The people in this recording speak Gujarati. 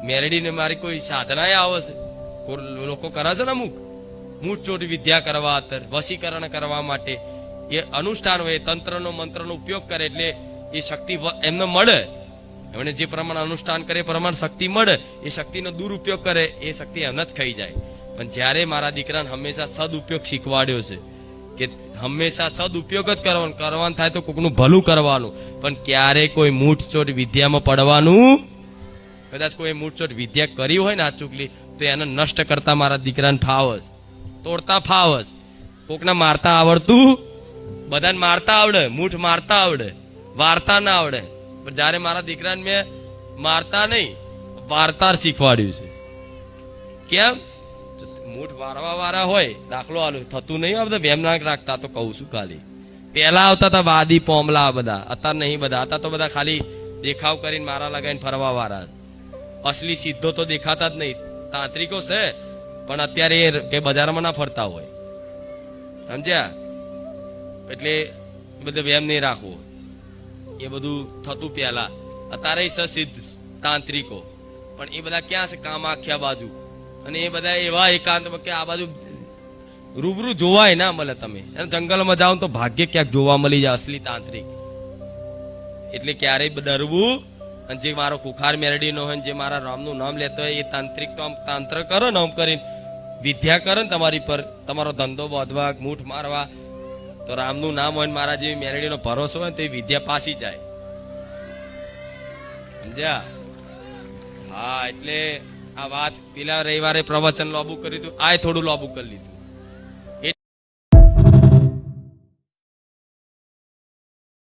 મેરડીને મારી કોઈ સાધના આવે છે? લોકો કરે છે ને અમુક મૂઠચોટ વિદ્યા કરવા અત્યારે વશીકરણ કરવા માટે એ અનુષ્ઠાન હોય, તંત્રનો મંત્રનો ઉપયોગ કરે એટલે એ શક્તિ એમને મળે. એમણે જે પ્રમાણે અનુષ્ઠાન કરે એ પ્રમાણે શક્તિ મળે. એ શક્તિનો દુરુપયોગ કરે એ શક્તિ એમને જ ખાઈ જાય. પણ જ્યારે મારા દીકરાને હંમેશા સદઉપયોગ શીખવાડ્યો છે કે હંમેશા સદઉપયોગ જ કરવાનું થાય તો કોકનું ભલું કરવાનું, પણ ક્યારેય કોઈ મૂઠચોટ વિદ્યામાં પડવાનું. કદાચ કોઈ મૂઠચોટ વિદ્યા કરી હોય ને આ ચૂકલી તો એને નષ્ટ કરતા મારા દીકરાને ફાવસ, તોડતા ફાવસ. કોકને મારતા આવડતું, બધાને મારતા આવડે, મૂઠ મારતા આવડે, વાર્તા ના આવડે. પણ જયારે મારા દીકરાને મેં મારતા નહીં વાર્તા શીખવાડ્યું છે. કેમ? મૂઠ વારવા વાળા હોય, દાખલો આલું થતું નહીં. આ બધા વેમ ના રાખતા તો કહું છું. ખાલી પેલા આવતા હતા વાદી પોમલા બધા, અત્યારે નહીં બધા. અત્યારે તો બધા ખાલી દેખાવ કરીને મારા લગાવીને ફરવા વાળા. અસલી સીધો તો દેખાતા જ નહીં. તાંત્રિકો છે પણ અત્યારે એ કે બજારમાં ના ફરતા હોય, સમજ્યા? એટલે બધું વેમ નહીં રાખવો. એ બધું થતું પેલા. અત્યારે સિદ્ધ તાંત્રિકો પણ એ બધા ક્યાં છે? કામાખ્યા બાજુ. અને એ બધા એવા એકાંતમાં કે આ બાજુ રૂબરૂ જોવાય ના મળે. તમે જંગલમાં જાઓ તો ભાગ્ય ક્યાંક જોવા મળી જાય અસલી તાંત્રિક. એટલે ક્યારેય ડરવું. અને જે મારો કુખાર મેરડીનો હોય, જે મારા રામનું નામ લેતો હોય, એ તાંત્રિક તો આમ તાંત્ર કરો ને આમ કરીને વિદ્યા કરે ને તમારી પર, તમારો ધંધો બાંધવા, મૂઠ મારવા, તો રામનું નામ હોય ને મારા જેવી મેરડીનો ભરોસો હોય તો એ વિદ્યા પાસી જાય. સમજ્યા? હા, એટલે આ વાત પેલા રવિવારે પ્રવચન લોબુ કર્યું હતું, આ થોડું લોબુ કરી લીધું.